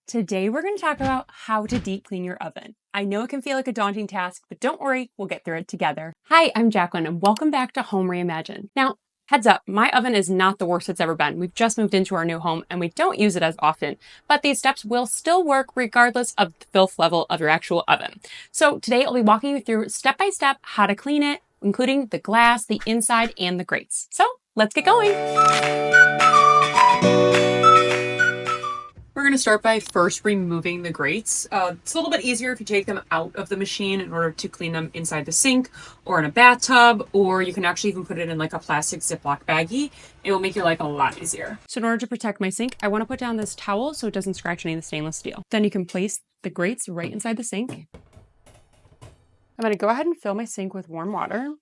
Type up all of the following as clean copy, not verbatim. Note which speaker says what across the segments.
Speaker 1: Today we're going to talk about how to deep clean your oven. I know it can feel like a daunting task, but don't worry, we'll get through it together. Hi, I'm Jacqueline and welcome back to Home Reimagined. Now, heads up, my oven is not the worst it's ever been. We've just moved into our new home and we don't use it as often, but these steps will still work regardless of the filth level of your actual oven. So today I'll be walking you through step by step how to clean it, including the glass, the inside, and the grates. So let's get going. We're going to start by first removing the grates. It's a little bit easier if you take them out of the machine in order to clean them inside the sink or in a bathtub, or you can actually even put it in like a plastic Ziploc baggie. It will make your life a lot easier. So in order to protect my sink, I want to put down this towel so it doesn't scratch any of the stainless steel. Then you can place the grates right inside the sink. I'm going to go ahead and fill my sink with warm water.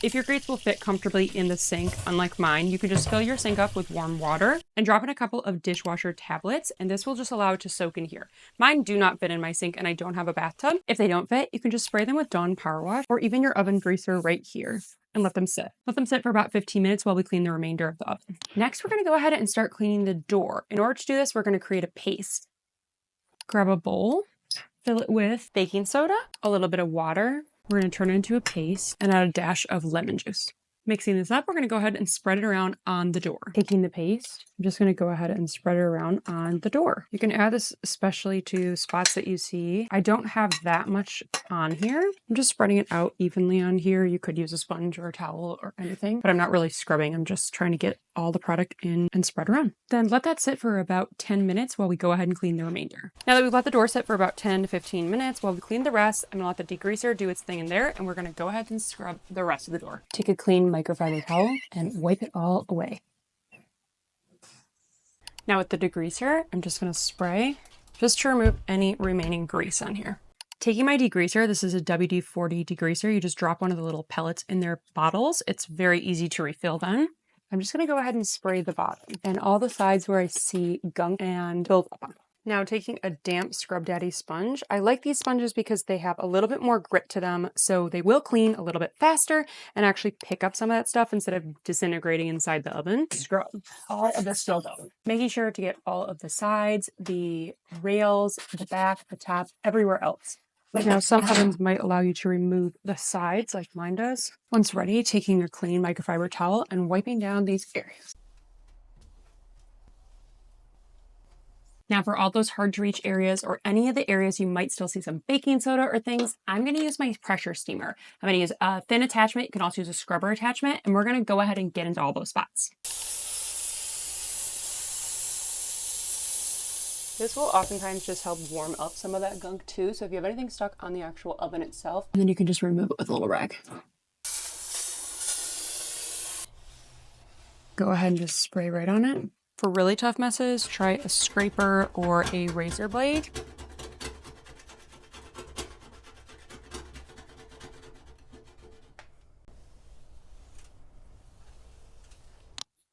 Speaker 1: If your grates will fit comfortably in the sink, unlike mine, you can just fill your sink up with warm water and drop in a couple of dishwasher tablets, and this will just allow it to soak in here. Mine do not fit in my sink and I don't have a bathtub. If they don't fit, you can just spray them with Dawn Power Wash or even your oven greaser right here and let them sit. Let them sit for about 15 minutes while we clean the remainder of the oven. Next, we're going to go ahead and start cleaning the door. In order to do this, we're going to create a paste. Grab a bowl, fill it with baking soda, a little bit of water. We're going to turn it into a paste and add a dash of lemon juice. Mixing this up, we're going to go ahead and spread it around on the door. Taking the paste, I'm just going to go ahead and spread it around on the door. You can add this especially to spots that you see. I don't have that much on here. I'm just spreading it out evenly on here. You could use a sponge or a towel or anything, but I'm not really scrubbing. I'm just trying to get all the product in and spread around. Then let that sit for about 10 minutes while we go ahead and clean the remainder. Now that we've let the door sit for about 10 to 15 minutes while we clean the rest, I'm going to let the degreaser do its thing in there, and we're going to go ahead and scrub the rest of the door. Take a clean microfiber towel and wipe it all away. Now with the degreaser, I'm just going to spray just to remove any remaining grease on here. Taking my degreaser, this is a WD-40 degreaser. You just drop one of the little pellets in their bottles. It's very easy to refill then. I'm just going to go ahead and spray the bottom and all the sides where I see gunk and buildup. Now taking a damp Scrub Daddy sponge. I like these sponges because they have a little bit more grit to them, so they will clean a little bit faster and actually pick up some of that stuff instead of disintegrating inside the oven. Scrub all of this buildup. Making sure to get all of the sides, the rails, the back, the top, everywhere else. Now, some ovens might allow you to remove the sides like mine does. Once ready, taking a clean microfiber towel and wiping down these areas. Now for all those hard to reach areas or any of the areas you might still see some baking soda or things, I'm going to use my pressure steamer. I'm going to use a thin attachment. You can also use a scrubber attachment, and we're going to go ahead and get into all those spots. This will oftentimes just help warm up some of that gunk too. So if you have anything stuck on the actual oven itself, and then you can just remove it with a little rag. Go ahead and just spray right on it. For really tough messes, try a scraper or a razor blade.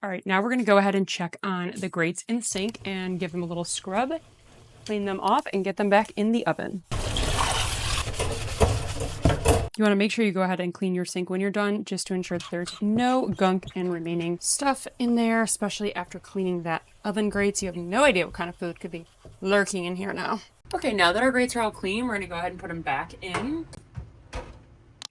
Speaker 1: All right, now we're going to go ahead and check on the grates in the sink and give them a little scrub, clean them off, and get them back in the oven. You want to make sure you go ahead and clean your sink when you're done, just to ensure that there's no gunk and remaining stuff in there, especially after cleaning that oven grates. You have no idea what kind of food could be lurking in here now. Okay, now that our grates are all clean, we're going to go ahead and put them back in.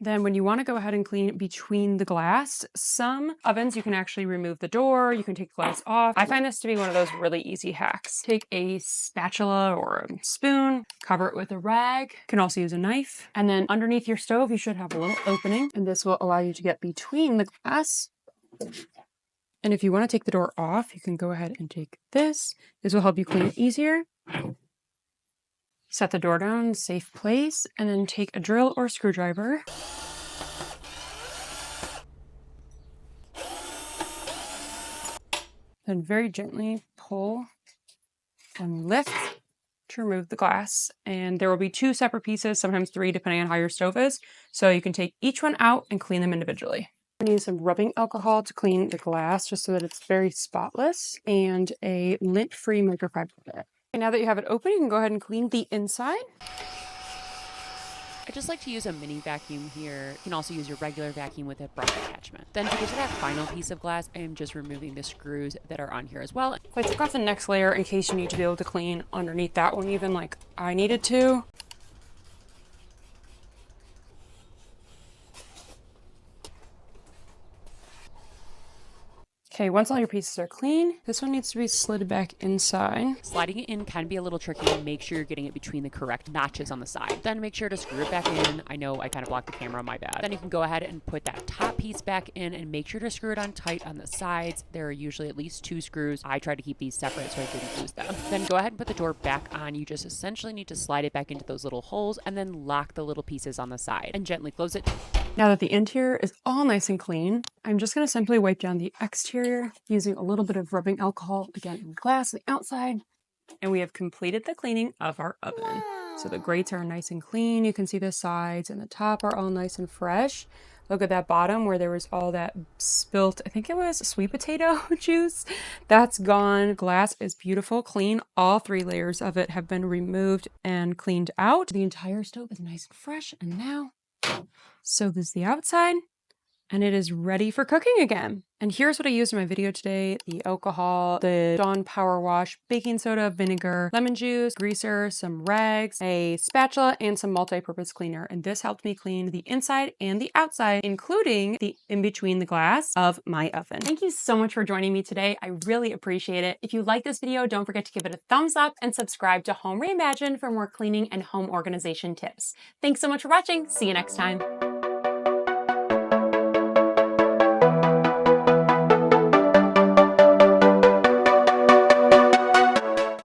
Speaker 1: Then when you want to go ahead and clean between the glass, some ovens you can actually remove the door, you can take the glass off. I find this to be one of those really easy hacks. Take a spatula or a spoon, cover it with a rag. You can also use a knife. And then underneath your stove, you should have a little opening, and this will allow you to get between the glass. And if you want to take the door off, you can go ahead and take this. This will help you clean it easier. Set the door down in a safe place, and then take a drill or screwdriver. Then very gently pull and lift to remove the glass. And there will be 2 separate pieces, sometimes 3, depending on how your stove is. So you can take each one out and clean them individually. I'm going to use some rubbing alcohol to clean the glass just so that it's very spotless, and a lint-free microfiber bed. And now that you have it open, you can go ahead and clean the inside.
Speaker 2: I just like to use a mini vacuum here. You can also use your regular vacuum with a brush attachment. Then to get to that final piece of glass, I am just removing the screws that are on here as well.
Speaker 1: So I took off the next layer in case you need to be able to clean underneath that one, even like I needed to. Okay, once all your pieces are clean, this one needs to be slid back inside.
Speaker 2: Sliding it in can be a little tricky. Make sure you're getting it between the correct notches on the side. Then make sure to screw it back in. I know I kind of blocked the camera, my bad. Then you can go ahead and put that top piece back in and make sure to screw it on tight on the sides. There are usually at least 2 screws. I try to keep these separate so I didn't lose them. Then go ahead and put the door back on. You just essentially need to slide it back into those little holes and then lock the little pieces on the side and gently close it.
Speaker 1: Now that the interior is all nice and clean, I'm just going to simply wipe down the exterior using a little bit of rubbing alcohol, again, in glass on the outside. And we have completed the cleaning of our oven. So the grates are nice and clean. You can see the sides and the top are all nice and fresh. Look at that bottom where there was all that spilt, I think it was sweet potato juice. That's gone. Glass is beautiful, clean. All 3 layers of it have been removed and cleaned out. The entire stove is nice and fresh. And now, so this is the outside. And it is ready for cooking again. And here's what I used in my video today: the alcohol, the Dawn Power Wash, baking soda, vinegar, lemon juice, greaser, some rags, a spatula, and some multi-purpose cleaner. And this helped me clean the inside and the outside, including the in between the glass of my oven. Thank you so much for joining me today. I really appreciate it. If you like this video, don't forget to give it a thumbs up and subscribe to Home Reimagined for more cleaning and home organization tips. Thanks so much for watching. See you next time.